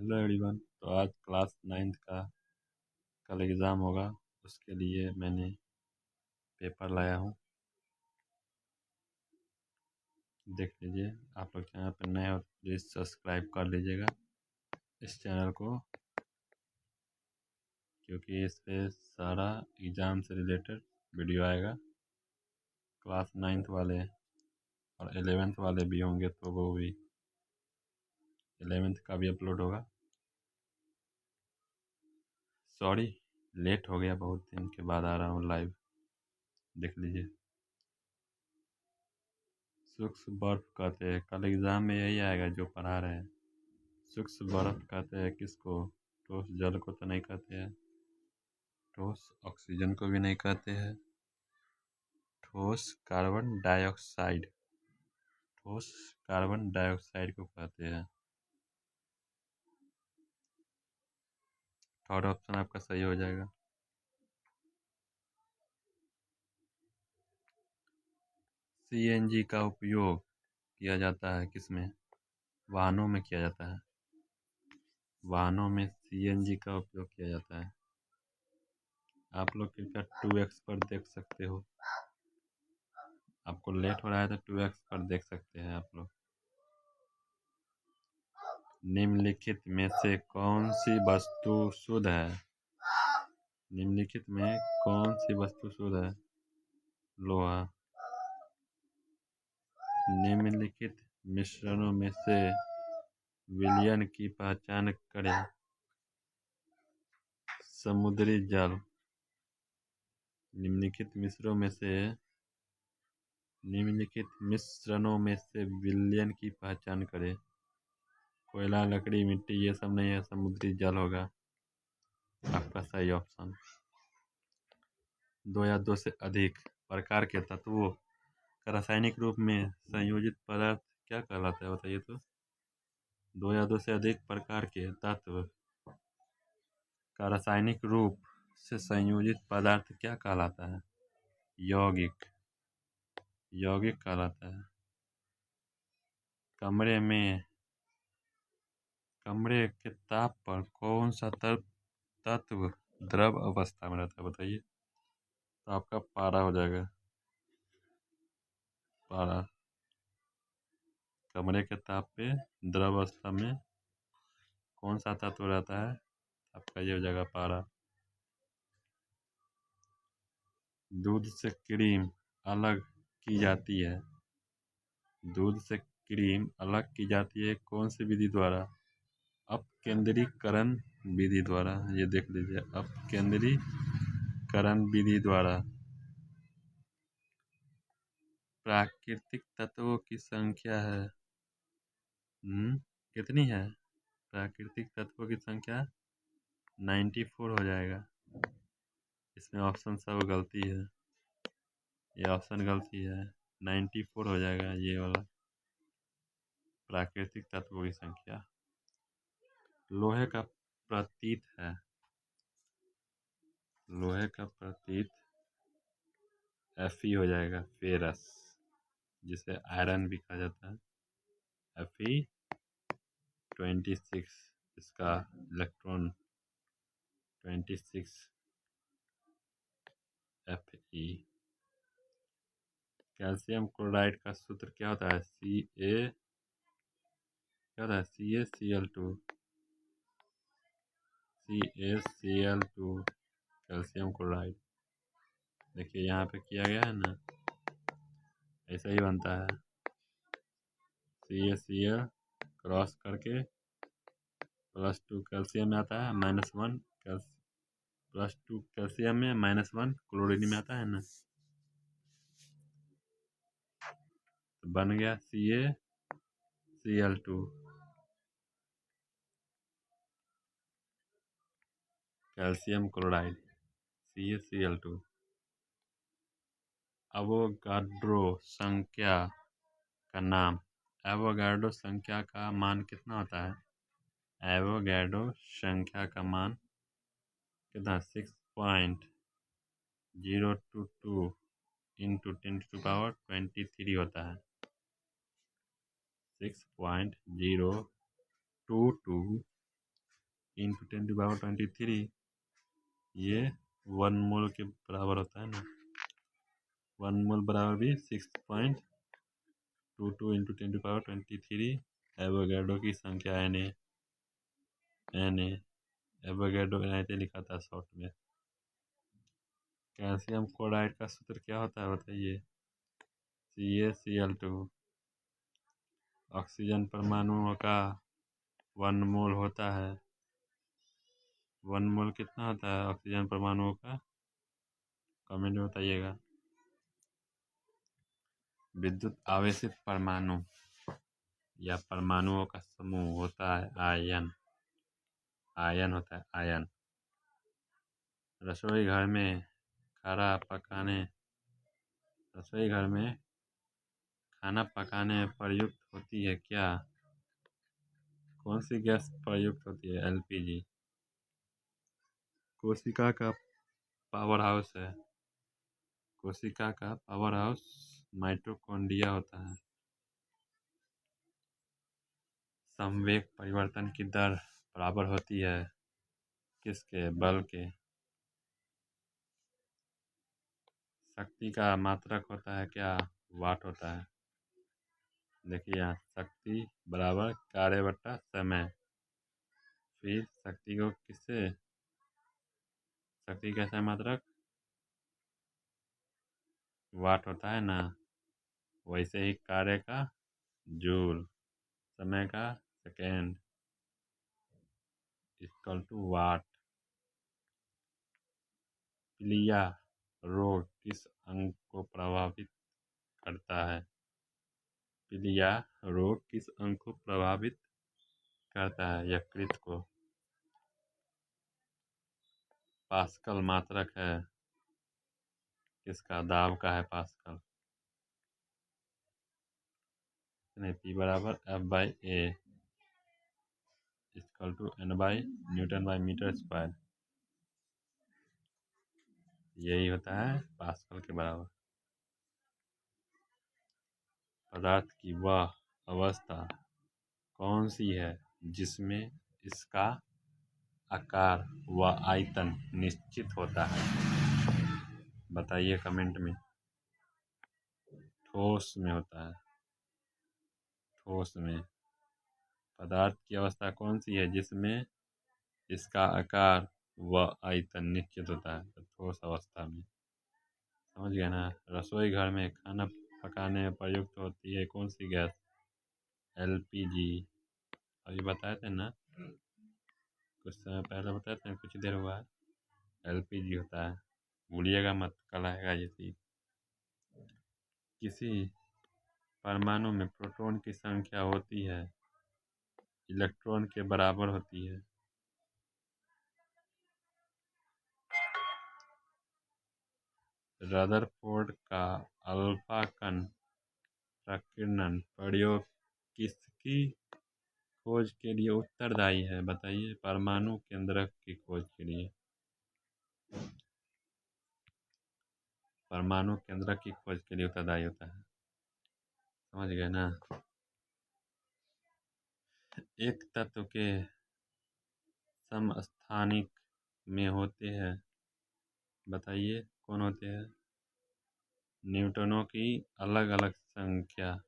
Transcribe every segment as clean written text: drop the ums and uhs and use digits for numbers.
Hello everyone. तो आज class 9th का कल एग्ज़ाम होगा, उसके लिए मैंने पेपर लाया हूँ। देख लीजिए। आप लोग चैनल पर नए हो प्लीज़ सब्सक्राइब कर लीजिएगा इस चैनल को, क्योंकि इस पर सारा एग्ज़ाम से रिलेटेड वीडियो आएगा। क्लास 9th वाले और 11th वाले भी होंगे, तो वो भी 11th का भी अपलोड होगा। सॉरी, लेट हो गया, बहुत दिन के बाद आ रहा हूँ लाइव। देख लीजिए। सूक्ष्म बर्फ कहते हैं, कल एग्ज़ाम में यही आएगा जो पढ़ा रहे हैं। सूक्ष्म बर्फ कहते हैं किसको? ठोस जल को तो नहीं कहते हैं, ठोस ऑक्सीजन को भी नहीं कहते हैं, ठोस कार्बन डाइऑक्साइड, ठोस कार्बन डाइऑक्साइड को कहते हैं। थर्ड ऑप्शन आपका सही हो जाएगा। सीएनजी का उपयोग किया जाता है किसमें? वाहनों में किया जाता है। वाहनों में सीएनजी का उपयोग किया जाता है। आप लोग कृपया 2x पर देख सकते हो। आपको लेट हो रहा है तो 2x पर देख सकते हैं आप लोग। निम्नलिखित में से कौन सी वस्तु शुद्ध है? निम्नलिखित में कौन सी वस्तु शुद्ध है? लोहा। निम्नलिखित मिश्रणों में से विलयन की पहचान करें। समुद्री जल। निम्नलिखित मिश्रणों में से विलयन की पहचान करें। कोयला, लकड़ी, मिट्टी, ये सब नहीं है, समुद्री जल होगा आपका सही ऑप्शन। 2 या 2 से अधिक प्रकार के तत्वों का रासायनिक रूप में संयोजित पदार्थ क्या कहलाता है? बताइए तो। 2 या 2 से अधिक प्रकार के तत्व का रासायनिक रूप से संयोजित पदार्थ क्या कहलाता है? यौगिक। यौगिक कहलाता है। कमरे के ताप पर कौन सा तत्व द्रव अवस्था में रहता है? बताइए। तो आपका पारा हो जाएगा। पारा। कमरे के ताप पे द्रव अवस्था में कौन सा तत्व रहता है? आपका ये हो जाएगा पारा। दूध से क्रीम अलग की जाती है। दूध से क्रीम अलग की जाती है कौन सी विधि द्वारा? अपकेंद्रीकरण विधि द्वारा। ये देख लीजिए, अपकेंद्रीकरण विधि द्वारा। प्राकृतिक तत्वों की संख्या है कितनी है? प्राकृतिक तत्वों की संख्या 94 हो जाएगा। इसमें ऑप्शन सब गलती है, ये ऑप्शन गलती है। 94 हो जाएगा ये वाला, प्राकृतिक तत्वों की संख्या। लोहे का प्रतीत है। लोहे का प्रतीत Fe हो जाएगा, फेरस, जिसे आयरन भी कहा जाता है। Fe26, इसका इलेक्ट्रॉन 26 Fe। कैल्शियम क्लोराइड का सूत्र क्या होता है? क्या होता है? CaCl2। CaCl2 calcium chloride. देखिए यहाँ पे किया गया है ना, ऐसा ही बनता है। CaCl क्रॉस करके +2 कैल्शियम में आता है, -1 +2 कैल्शियम में -1 क्लोरीन में आता है ना, तो बन गया CaCl2 calcium chloride, CaCl2। Avogadro संख्या का नाम। एवोगाड्रो संख्या का मान कितना होता है? एवोगाड्रो संख्या का मान कितना? 6.022 इंटू 10⁻23 होता है। 6.022 इंटू 10⁻23, ये 1 मोल के बराबर होता है ना। 1 मोल बराबर भी 6.22 इंटू 10⁻23 एवोगैड्रो की संख्या Na एवोगैड्रो ऐसे लिखा था शॉर्ट में। कैल्शियम क्लोराइड का सूत्र क्या होता है बताइए? CaCl2। ऑक्सीजन परमाणुओं का 1 मोल होता है। 1 मोल कितना होता है ऑक्सीजन परमाणुओं का? कमेंट में बताइएगा। विद्युत आवेशित परमाणु या परमाणुओं का समूह होता है आयन। आयन होता है आयन। रसोई घर में खाना पकाने में प्रयुक्त होती है क्या? कौन सी गैस प्रयुक्त होती है? LPG। कोशिका का पावर हाउस है। कोशिका का पावर हाउस माइटोकॉन्ड्रिया होता है। संवेग परिवर्तन की दर बराबर होती है किसके? बल के। शक्ति का मात्रक होता है क्या? वाट होता है। देखिए यहाँ शक्ति बराबर कार्य बट्टा समय। फिर शक्ति कैसा मात्रक? वाट होता है ना। वैसे ही कार्य का जूल, समय का सेकेंड इक्वल टू वाट। पीलिया रोग किस अंग को प्रभावित करता है? पीलिया रोग किस अंग को प्रभावित करता है? यकृत को। पास्कल मात्रक है किसका? दाब का है पास्कल। P बराबर F/A इक्वल टू N/N/मीटर²। यही होता है पास्कल के बराबर। पदार्थ की वह अवस्था कौन सी है जिसमें इसका आकार व आयतन निश्चित होता है? बताइए कमेंट में। ठोस में होता है। ठोस में। पदार्थ की अवस्था कौन सी है जिसमें इसका आकार व आयतन निश्चित होता है? तो ठोस अवस्था में। समझ गया ना। रसोई घर में खाना पकाने में प्रयुक्त होती है कौन सी गैस? LPG। अभी बताए थे ना, कुछ समय पहले बताए थे, कुछ देर हुआ है। LPG होता है, भूलिएगा मत, कल आएगा ये चीज। किसी परमाणु में प्रोटॉन की संख्या होती है इलेक्ट्रॉन के बराबर होती है। रदरफोर्ड का अल्फा कण प्रकीर्णन प्रयोग किसकी खोज के लिए उत्तरदायी है? बताइए। परमाणु केंद्रक की खोज के लिए। परमाणु केंद्रक की खोज के लिए उत्तरदायी होता है। समझ गए ना। एक तत्व के समस्थानिक में होते हैं, बताइए कौन होते हैं? न्यूट्रॉनों की अलग अलग संख्या।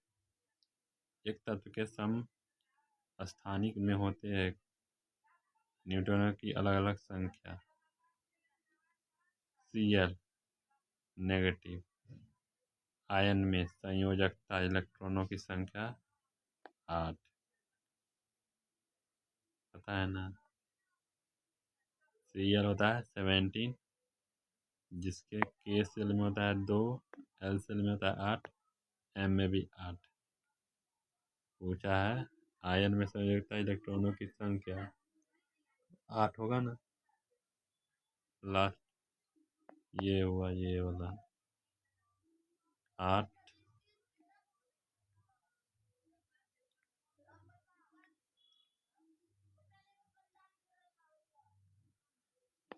एक तत्व के समस्थानिक में होते हैं न्यूट्रॉनों की अलग अलग संख्या। Cl negative. आयन में संयोजकता इलेक्ट्रॉनों की संख्या 8। पता है ना। Cl होता है 17, जिसके K सेल में होता है 2, L सेल में होता है 8, M में भी 8। पूछा है आयन में संयोजकता इलेक्ट्रॉनों की संख्या 8 होगा ना। लास्ट ये हुआ, ये वाला 8।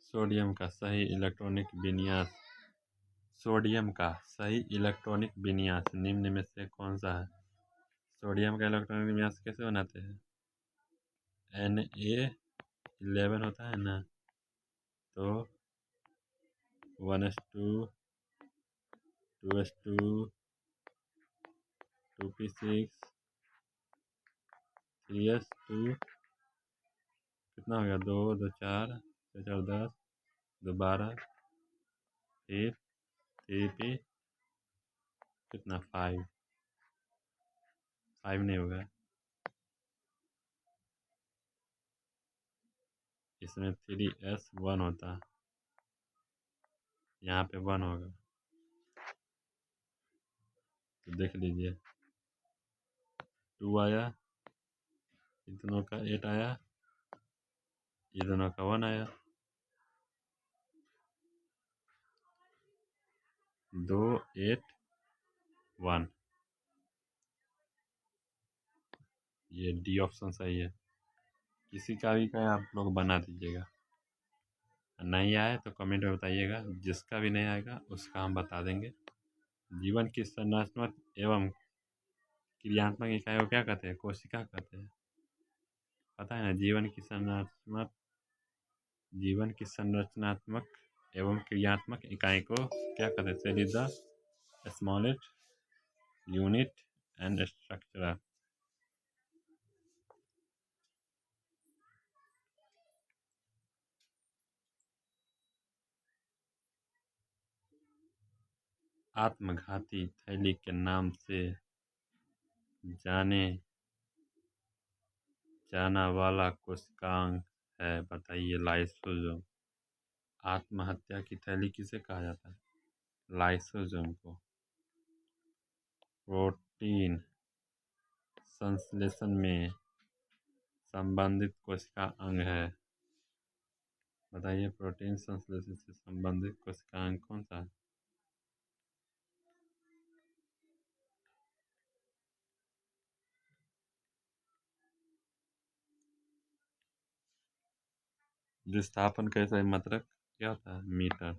सोडियम का सही इलेक्ट्रॉनिक विन्यास निम्न में से कौन सा है? सोडियम का इलेक्ट्रॉनिक विन्यास कैसे बनाते हैं? Na 11 होता है ना, तो 1:2, 2:2, 2p6, 3s2, कितना हो गया, 2 2 4, 4 4 10, 2 12, फिर 3p कितना 5 नहीं होगा, इसमें 3s1 होता, यहाँ पे 1 होगा, तो देख लीजिए 2 आया, इन दोनों का 8 आया, ये दोनों का 1 आया, 2 8 1, ये डी ऑप्शन सही है। किसी का भी का आप लोग बना दीजिएगा, नहीं आए तो कमेंट में बताइएगा, जिसका भी नहीं आएगा उसका हम बता देंगे। जीवन की संरचनात्मक एवं क्रियात्मक इकाई को क्या कहते हैं, कोशिका कहते हैं, पता है ना। जीवन की संरचनात्मक एवं क्रियात्मक इकाई को क्या कहते हैं, cell is the smallest unit and structure. आत्मघाती थैली के नाम से जाने जाना वाला कोशिकांग है, बताइए, लाइसोसोम। आत्महत्या की थैली किसे कहा जाता है, लाइसोसोम को। प्रोटीन संश्लेषण में संबंधित कोशिका अंग है, बताइए, प्रोटीन संश्लेषण से संबंधित कोशिका अंग कौन सा है। विस्थापन का सही मात्रक क्या होता है, मीटर।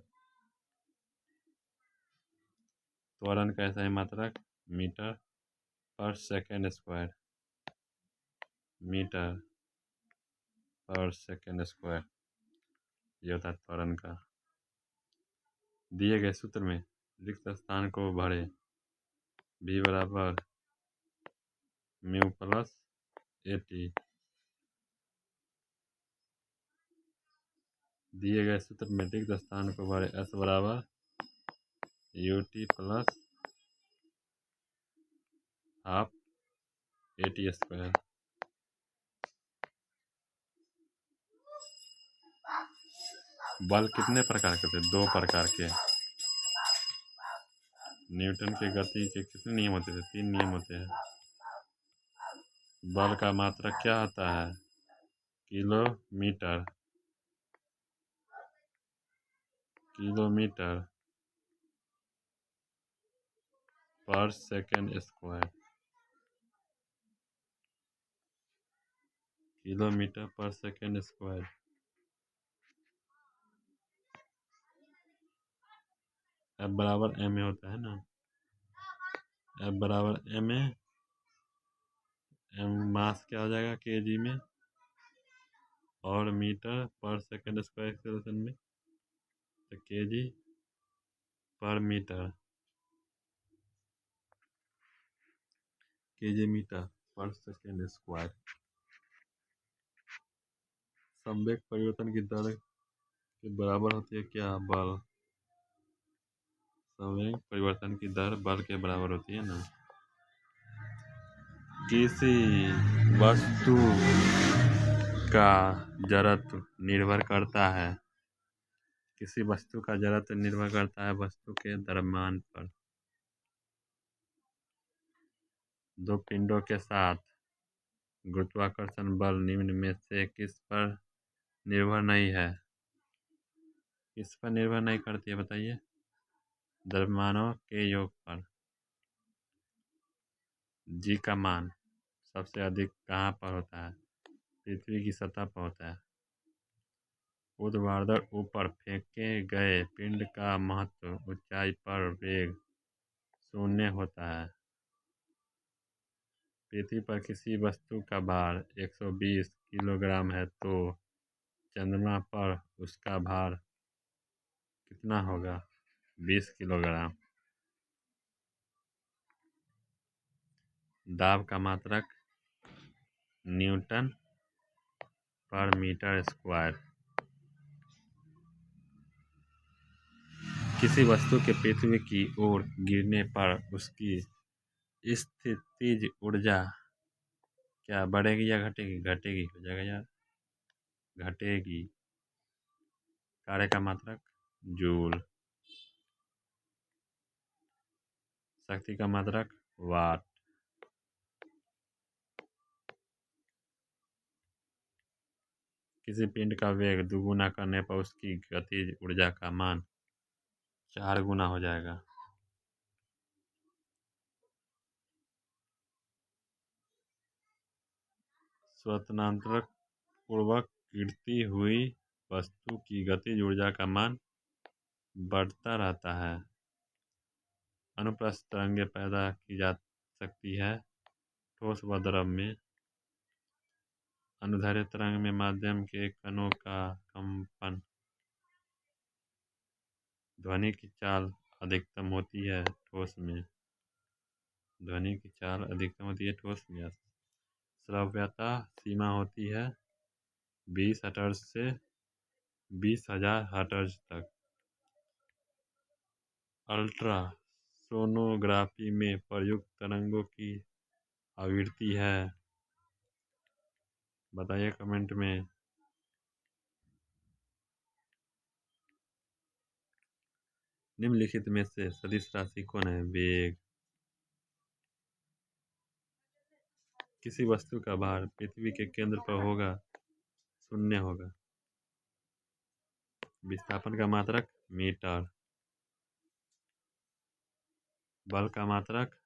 त्वरण का सही मात्रक मीटर पर सेकेंड स्क्वायर, मीटर पर सेकेंड स्क्वायर, ये होता है त्वरण का। दिए गए सूत्र में रिक्त स्थान को भरें, v बराबर म्यू प्लस AT। दिए गए सूत्र में रिक्त स्थान को भरें, S बराबर UT plus half AT square. बल कितने प्रकार के थे, 2 प्रकार के। न्यूटन के गति के कितने नियम होते थे, 3 नियम होते हैं। बल का मात्रक क्या होता है, किलोमीटर पर सेकेंड स्क्वायर, किलोमीटर पर सेकेंड स्क्वायर। F बराबर ma होता है ना, F बराबर ma, m मास क्या हो जाएगा kg में, और मीटर पर सेकेंड स्क्वायर एक्सेलरेशन में, तो kg पर मीटर, kg मीटर पर सेकेंड स्क्वायर। संवेग परिवर्तन की दर के बराबर होती है क्या, बल। संवेग परिवर्तन की दर बल के बराबर होती है ना। किसी वस्तु का जड़त्व निर्भर करता है, किसी वस्तु का जड़त्व निर्भर करता है वस्तु के द्रव्यमान पर। दो पिंडों के साथ गुरुत्वाकर्षण बल निम्न में से किस पर निर्भर नहीं है, किस पर निर्भर नहीं करती है, बताइए, द्रव्यमानों के योग पर। जी का मान सबसे अधिक कहाँ पर होता है, पृथ्वी की सतह पर होता है। ऊर्ध्वाधर ऊपर फेंके गए पिंड का महत्व ऊंचाई पर वेग शून्य होता है। पृथ्वी पर किसी वस्तु का भार 120 किलोग्राम है तो चंद्रमा पर उसका भार कितना होगा? 20 किलोग्राम। दाब का मात्रक न्यूटन पर मीटर स्क्वायर। किसी वस्तु के पृथ्वी की ओर गिरने पर उसकी स्थितिज ऊर्जा क्या बढ़ेगी या घटेगी? घटेगी हो जाएगा यार, घटेगी। कार्य का मात्रक जूल। शक्ति का मात्रक वाट। किसी पिंड का वेग दुगुना करने पर उसकी गतिज ऊर्जा का मान 4 गुना हो जाएगा। स्वतंत्रता पूर्वक गिरती हुई वस्तु की गतिज ऊर्जा का मान बढ़ता रहता है। अनुप्रस्थ तरंगें पैदा की जा सकती है ठोस व द्रव में। अनुदैर्ध्य तरंग में माध्यम के कणों का कंपन। ध्वनि की चाल अधिकतम होती है ठोस में। ध्वनि की चाल अधिकतम होती है ठोस में। श्रव्यता सीमा होती है 20 हर्ट्ज से 20,000 हर्ट्ज तक। अल्ट्रा सोनोग्राफी में प्रयुक्त तरंगों की आवृत्ति है? बताइए कमेंट में। निम्नलिखित में से सदिश राशि कौन है? वेग। किसी वस्तु का भार पृथ्वी के केंद्र पर होगा, शून्य होगा। विस्थापन का मात्रक मीटर। बल का मात्रक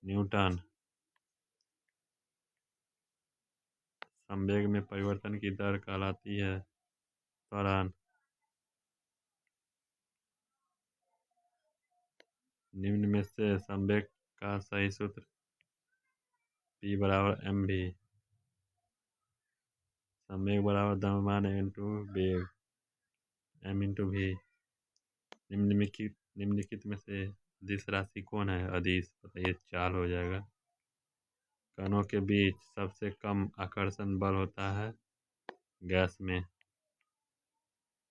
न्यूटन। संवेग में परिवर्तन की दर कहलाती है त्वरण। निम्न में से संवेग का सही सूत्र P बराबर mv। संवेग बराबर द्रव्यमान इंटू वेग m इंटू v। निम्नलिखित में से अदिश राशि कौन है? अदिश। बताइए, चाल हो जाएगा। कणों के बीच सबसे कम आकर्षण बल होता है गैस में।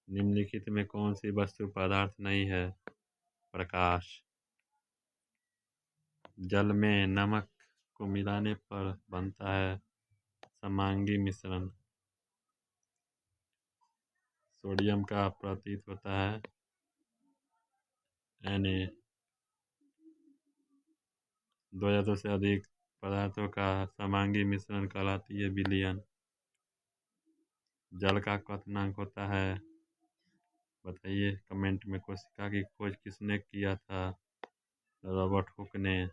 निम्नलिखित में कौन सी वस्तु पदार्थ नहीं है? प्रकाश। जल में नमक को मिलाने पर बनता है समांगी मिश्रण। सोडियम का प्रतीक होता है Na। दो या दो से अधिक पदार्थों का समांगी मिश्रण कहलाती है विलयन। जल का क्वथनांक होता है? बताइए कमेंट में। कोशिका की खोज किसने किया था? रॉबर्ट हुक ने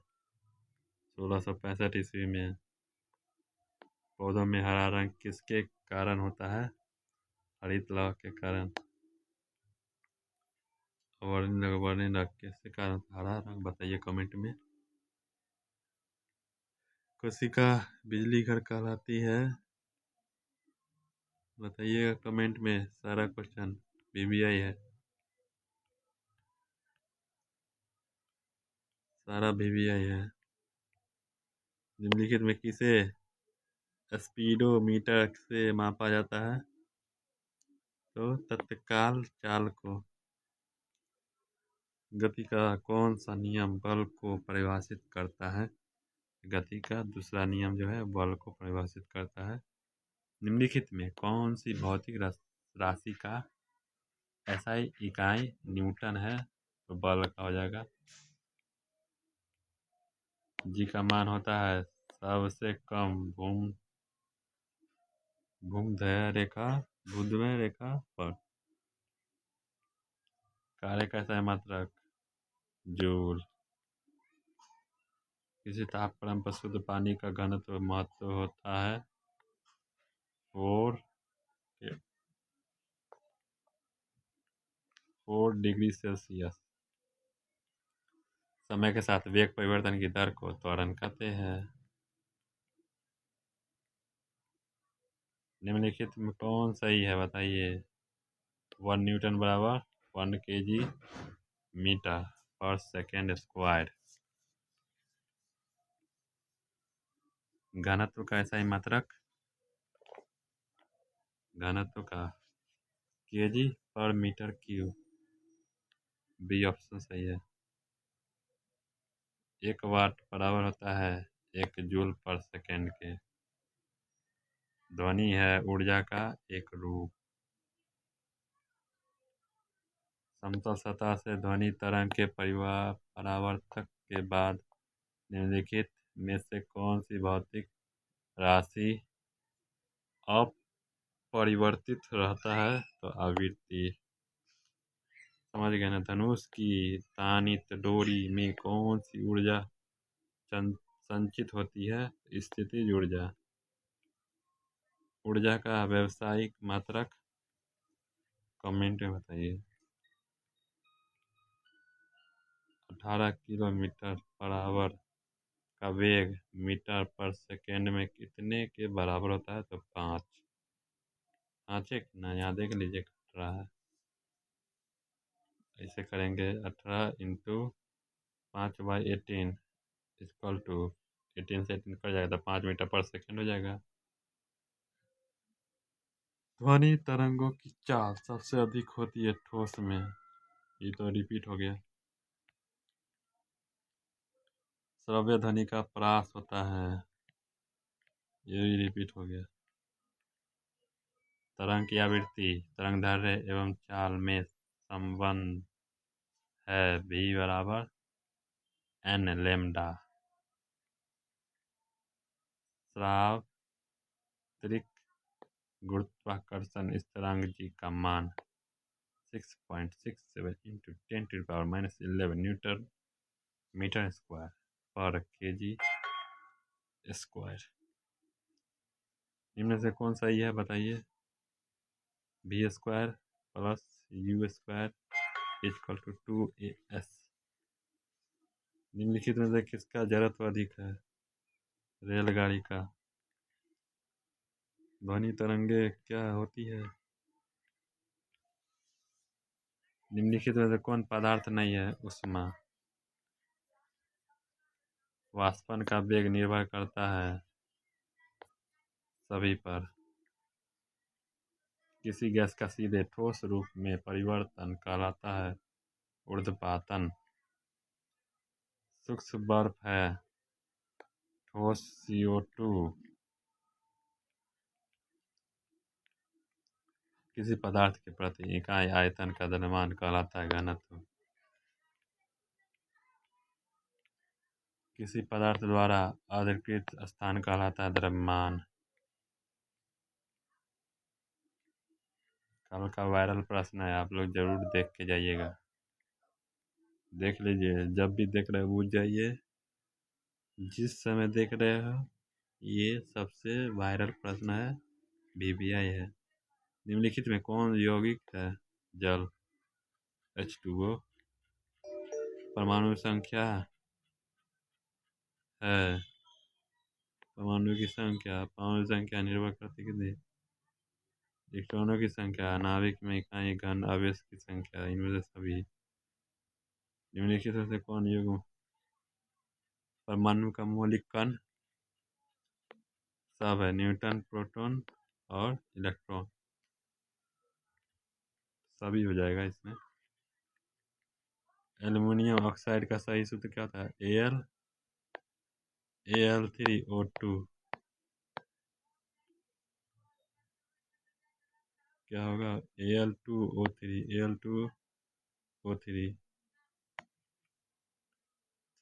1665 ईस्वी में। पौधों में हरा रंग किसके कारण होता है? हरित लौह के कारण। वर्णिल किसके कारण हरा रंग? बताइए कमेंट में। कोशिका बिजली घर कहलाती है? बताइएगा कमेंट में। सारा क्वेश्चन वीवीआई है, सारा वीवीआई है। निम्नलिखित में किसे स्पीडोमीटर से मापा जाता है? तो तत्काल चाल को। गति का कौन सा नियम बल को परिभाषित करता है? गति का दूसरा नियम जो है बल को परिभाषित करता है। निम्नलिखित में कौन सी भौतिक राशि का SI इकाई न्यूटन है? तो बल का हो जाएगा। जी का मान होता है सबसे कम भूमध्य रेखा पर। कार्य का SI मात्रक जूल। किसी तापक्रम पर शुद्ध पानी का घनत्व महत्व होता है 4 डिग्री सेल्सियस। समय के साथ वेग परिवर्तन की दर को त्वरण कहते हैं। निम्नलिखित में कौन सही है बताइए। 1 न्यूटन बराबर 1 kg मीटर पर सेकेंड स्क्वायर। घनत्व का ऐसा ही मात्रक घनत्व का kg पर मीटर क्यूब। बी ऑप्शन सही है। 1 वाट बराबर होता है 1 जूल पर सेकेंड के। ध्वनि है ऊर्जा का एक रूप। समतल सतह से ध्वनि तरंग के परावर्तक के बाद निम्नलिखित में से कौन सी भौतिक राशि अपरिवर्तित रहता है। तो आवृत्ति। समझ गए ना। धनुष की तानित डोरी में कौन सी ऊर्जा संचित होती है। स्थितिज ऊर्जा। ऊर्जा का व्यावसायिक मात्रक कमेंट में बताइए। 18 किलोमीटर पर आवर का वेग मीटर पर सेकेंड में कितने के बराबर होता है। तो 5। 5 है ना। यहाँ देख लीजिए कट रहा है। ऐसे करेंगे 18 × 5/18 इक्वल टू 18 से 18 कट जाएगा तो 5 मीटर पर सेकेंड हो जाएगा। ध्वनि तरंगों की चाल सबसे अधिक होती है ठोस में। ये तो रिपीट हो गया। श्रव्य ध्वनि का परास होता है। ये भी रिपीट हो गया। तरंग की आवृत्ति तरंगदैर्घ्य एवं चाल में संबंध है v बराबर n लैम्डा। सार्वत्रिक गुरुत्वाकर्षण स्थिरांक g का मान 6.67 × 10⁻11 न्यूटन मीटर स्क्वायर पर kg स्क्वायर। इनमें से कौन सही है बताइए। v² plus u² equal to 2as। निम्नलिखित में से किसका जड़त्व अधिक है। रेलगाड़ी का। ध्वनि तरंगे क्या होती है। निम्नलिखित में से कौन पदार्थ नहीं है। ऊष्मा। वाष्पन का वेग निर्भर करता है सभी पर। किसी गैस का सीधे ठोस रूप में परिवर्तन कहलाता है ऊर्ध्वपातन। सूक्ष्म बर्फ है ठोस CO2। किसी पदार्थ के प्रति इकाई आयतन का द्रव्यमान कहलाता है घनत्व। किसी पदार्थ द्वारा अधिकृत स्थान कहलाता है द्रव्यमान। कल का वायरल प्रश्न है, आप लोग जरूर देख के जाइएगा। देख लीजिए, जब भी देख रहे हो पूछ जाइए। जिस समय देख रहे हो ये सबसे वायरल प्रश्न है। VBI है। निम्नलिखित में कौन यौगिक है। जल H2O। परमाणु संख्या है। परमाणु की संख्या निर्भर करती है कितनी। इलेक्ट्रॉनों की संख्या, नाभिक में इकाई घन आवेश की संख्या, इनमें से सभी। निम्नलिखित में से कौन युग्म परमाणु का मौलिक कण सब है। न्यूट्रॉन, प्रोटॉन और इलेक्ट्रॉन। सभी हो जाएगा इसमें। एल्युमिनियम ऑक्साइड का सही सूत्र क्या था। Al3O2। क्या होगा। Al2O3।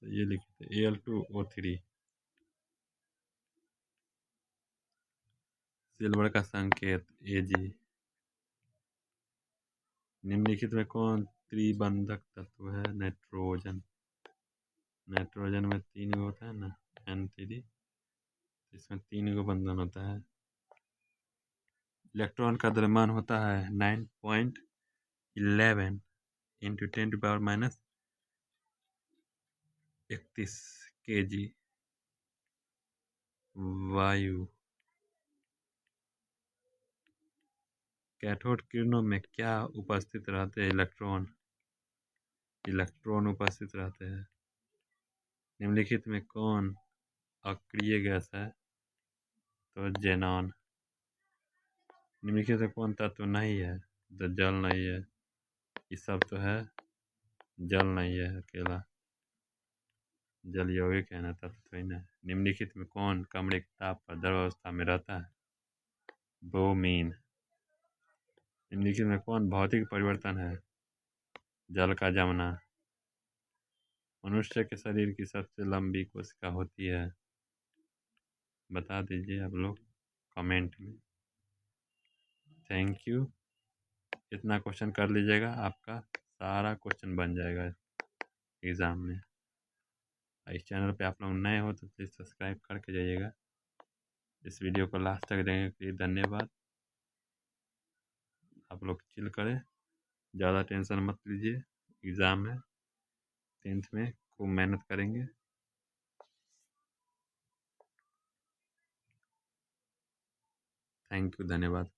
तो ये लिखते Al2O3। सिल्वर का संकेत Ag। निम्नलिखित में कौन त्रिबंधक तत्व है। नाइट्रोजन। नाइट्रोजन में 3 गो होता है ना N3। इसमें 3 गो बंधन होता है। इलेक्ट्रॉन का द्रव्यमान होता है 9.11 × 10⁻31 kg। वायु कैथोड किरणों में क्या उपस्थित रहते हैं? इलेक्ट्रॉन उपस्थित रहते हैं। निम्नलिखित में कौन अक्रिय गैस है? तो जेनॉन। निम्नलिखित में कौन तत्व नहीं है? तो जल नहीं है। ये सब तो है, जल नहीं है अकेला, जल यौगिक है ना, तत्व तो ही ना। निम्नलिखित में कौन कमरे के ताप पर द्रव अवस्था में रहता है? ब्रोमीन। निम्नलिखित में कौन भौतिक परिवर्तन है? जल का जमना। मनुष्य के शरीर की सबसे लंबी कोशिका होती है? बता दीजिए आप लोग कमेंट में। Thank you. इतना क्वेश्चन कर लीजिएगा, आपका सारा क्वेश्चन बन जाएगा एग्ज़ाम में। इस चैनल पे आप लोग नए हो तो प्लीज़ सब्सक्राइब करके जाइएगा। इस वीडियो को लास्ट तक देखने के लिए धन्यवाद। आप लोग चिल करें, ज़्यादा टेंशन मत लीजिए, एग्ज़ाम है 10th में, खूब मेहनत करेंगे। थैंक यू, धन्यवाद।